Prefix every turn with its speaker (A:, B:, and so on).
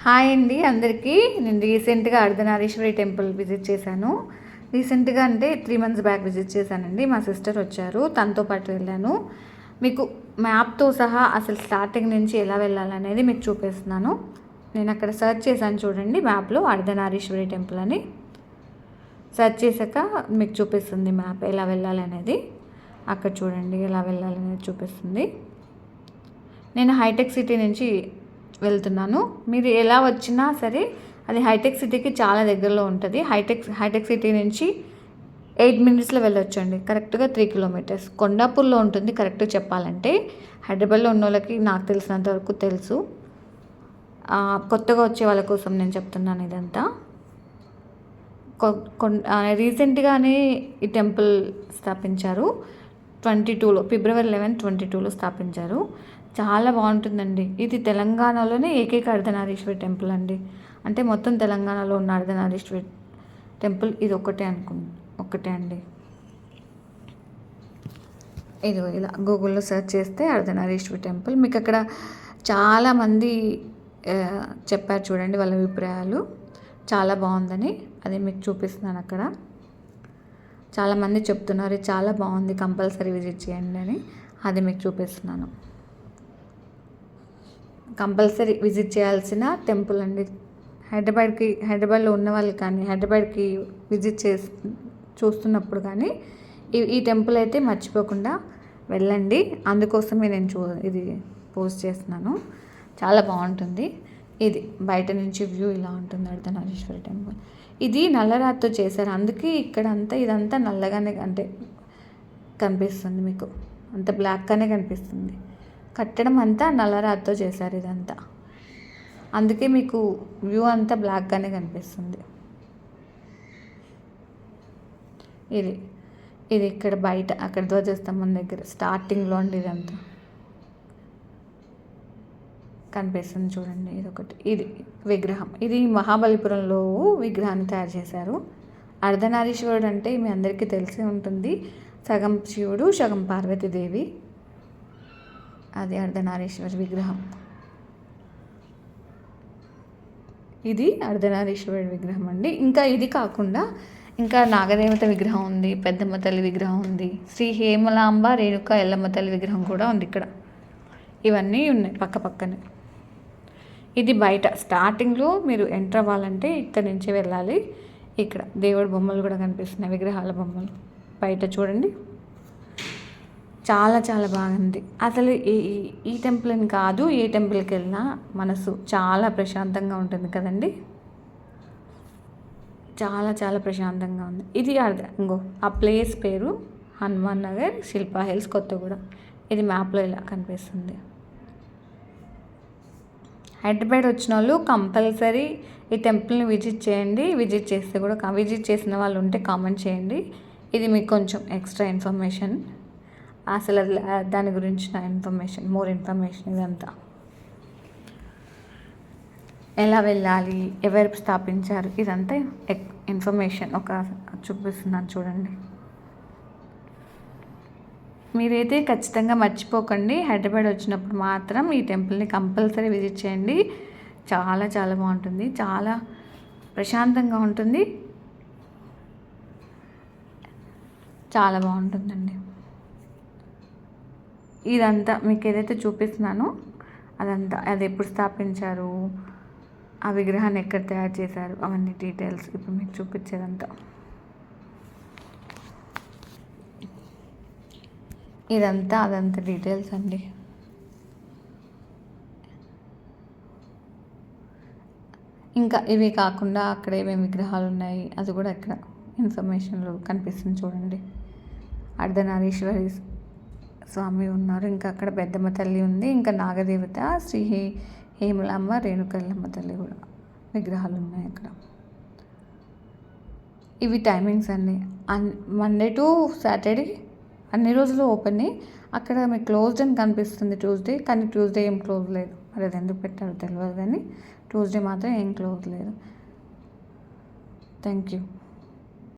A: Hi అండి అందరికీ. నేను రీసెంట్గా అర్ధనారీశ్వరి టెంపుల్ విజిట్ చేశాను. రీసెంట్గా అంటే 3 months బ్యాక్ విజిట్ చేశానండి. మా సిస్టర్ వచ్చారు, తనతో పాటు వెళ్ళాను. మీకు మ్యాప్తో సహా అసలు స్టార్టింగ్ నుంచి ఎలా వెళ్ళాలనేది మీకు చూపిస్తున్నాను. నేను అక్కడ సెర్చ్ చేశాను చూడండి, మ్యాప్లో అర్ధనారీశ్వరి టెంపుల్ అని సెర్చ్ చేశాక మీకు చూపిస్తుంది మ్యాప్ ఎలా వెళ్ళాలనేది. అక్కడ చూడండి ఎలా వెళ్ళాలనేది చూపిస్తుంది. నేను హైటెక్ సిటీ నుంచి వెళ్తున్నాను. మీరు ఎలా వచ్చినా సరే అది హైటెక్ సిటీకి చాలా దగ్గరలో ఉంటుంది. హైటెక్ సిటీ నుంచి 8 minutesలో వెళ్ళొచ్చండి. కరెక్ట్గా 3 kilometers కొండాపూర్లో ఉంటుంది. కరెక్ట్గా చెప్పాలంటే హైదరాబాద్లో ఉన్న వాళ్ళకి నాకు తెలిసినంత వరకు తెలుసు. కొత్తగా వచ్చే వాళ్ళ కోసం నేను చెప్తున్నాను ఇదంతా. రీసెంట్గానే ఈ టెంపుల్ స్థాపించారు. 22లో February 11, 2022లో స్థాపించారు. చాలా బాగుంటుందండి. ఇది తెలంగాణలోనే ఏకైక అర్ధనారీశ్వరి టెంపుల్ అండి. అంటే మొత్తం తెలంగాణలో ఉన్న అర్ధనారీశ్వరి టెంపుల్ ఇది ఒక్కటే అండి. ఇది ఇలా గూగుల్లో సెర్చ్ చేస్తే అర్ధనారీశ్వరి టెంపుల్ మీకు అక్కడ చాలామంది చెప్పారు చూడండి వాళ్ళ అభిప్రాయాలు. చాలా బాగుందని అది మీకు చూపిస్తున్నాను. అక్కడ చాలామంది చెప్తున్నారు చాలా బాగుంది, కంపల్సరీ విజిట్ చేయండి అని. అది మీకు చూపిస్తున్నాను. కంపల్సరీ విజిట్ చేయాల్సిన టెంపుల్ అండి. హైదరాబాద్లో ఉన్న వాళ్ళు కానీ హైదరాబాద్కి విజిట్ చూస్తున్నప్పుడు కానీ ఈ టెంపుల్ అయితే మర్చిపోకుండా వెళ్ళండి. అందుకోసమే నేను ఇది పోస్ట్ చేస్తున్నాను. చాలా బాగుంటుంది. ఇది బయట నుంచి వ్యూ ఇలా ఉంటుంది అర్ధనారీశ్వరి టెంపుల్. ఇది నల్లరాతితో చేశారు, అందుకే ఇదంతా నల్లగానే అంటే కనిపిస్తుంది మీకు. అంత బ్లాక్గానే కనిపిస్తుంది. కట్టడం అంతా నల్లరాతితో చేశారు ఇదంతా, అందుకే మీకు వ్యూ అంతా బ్లాక్గానే కనిపిస్తుంది. ఇది ఇక్కడ బయట అక్కడ ధ్వజస్తంభం దగ్గర స్టార్టింగ్లో అండి ఇదంతా కనిపిస్తుంది చూడండి. ఇది విగ్రహం. ఇది మహాబలిపురంలో విగ్రహాన్ని తయారు చేశారు. అర్ధనారీశ్వరుడు అంటే మీ అందరికీ తెలిసే ఉంటుంది. సగం శివుడు సగం పార్వతీదేవి. అది అర్ధనారీశ్వరి విగ్రహం. ఇది అర్ధనారీశ్వరి విగ్రహం అండి. ఇంకా ఇది కాకుండా ఇంకా నాగదేవత విగ్రహం ఉంది, పెద్దమ్మ తల్లి విగ్రహం ఉంది, శ్రీ హేమలాంబ రేణుక ఎల్లమ్మ తల్లి విగ్రహం కూడా ఉంది ఇక్కడ. ఇవన్నీ ఉన్నాయి పక్కనే. ఇది బయట స్టార్టింగ్లో మీరు ఎంటర్ అవ్వాలంటే ఇక్కడ నుంచి వెళ్ళాలి. ఇక్కడ దేవుడి బొమ్మలు కూడా కనిపిస్తున్నాయి, విగ్రహాల బొమ్మలు బయట చూడండి. చాలా చాలా బాగుంది. అసలు ఈ టెంపుల్ అని కాదు, ఏ టెంపుల్కి వెళ్ళినా మనసు చాలా ప్రశాంతంగా ఉంటుంది కదండి. చాలా చాలా ప్రశాంతంగా ఉంది. ఇది ఆ ప్లేస్ పేరు హనుమాన్ నగర్, శిల్పా హిల్స్, కొత్తగూడెం. ఇది మ్యాప్లో ఇలా కనిపిస్తుంది. హైదరాబాద్ వచ్చిన వాళ్ళు కంపల్సరీ ఈ టెంపుల్ని విజిట్ చేయండి. విజిట్ చేసిన వాళ్ళు ఉంటే కామెంట్ చేయండి. ఇది మీకు కొంచెం ఎక్స్ట్రా ఇన్ఫర్మేషన్, అసలు దాని గురించిన మోర్ ఇన్ఫర్మేషన్. ఇదంతా ఎలా వెళ్ళాలి, ఎవరు స్థాపించారు, ఇదంతా ఇన్ఫర్మేషన్ చూపిస్తున్నాను చూడండి. మీరైతే ఖచ్చితంగా మర్చిపోకండి. హైదరాబాద్ వచ్చినప్పుడు మాత్రం ఈ టెంపుల్ని కంపల్సరీ విజిట్ చేయండి. చాలా చాలా బాగుంటుంది, చాలా ప్రశాంతంగా ఉంటుంది, చాలా బాగుంటుందండి. ఇదంతా మీకు ఏదైతే చూపిస్తున్నానో అది ఎప్పుడు స్థాపించారు, ఆ విగ్రహాన్ని ఎక్కడ తయారు చేశారు, అవన్నీ డీటెయిల్స్ ఇప్పుడు మీకు చూపించేదంతా. అదంతా డీటెయిల్స్ అండి. ఇంకా ఇవి కాకుండా అక్కడ ఏమేమి విగ్రహాలు ఉన్నాయి అది కూడా ఇక్కడ ఇన్ఫర్మేషన్లో కనిపిస్తుంది చూడండి. అర్ధనారీశ్వరి స్వామి ఉన్నారు, ఇంకా అక్కడ పెద్దమ్మ తల్లి ఉంది, ఇంకా నాగదేవత, శ్రీ హేమలాంబ రేణుక ఎల్లమ్మ తల్లి కూడా విగ్రహాలు ఉన్నాయి అక్కడ. ఇవి టైమింగ్స్ అండి. మండే టు సాటర్డే అన్ని రోజులు ఓపెన్. అక్కడ మీకు క్లోజ్డ్ అని కనిపిస్తుంది ట్యూస్డే, కానీ ట్యూస్డే ఏం క్లోజ్ లేదు. మరి అది ఎందుకు పెట్టారో తెలియదు, కానీ ట్యూస్డే మాత్రం ఏం క్లోజ్ లేదు. Thank you.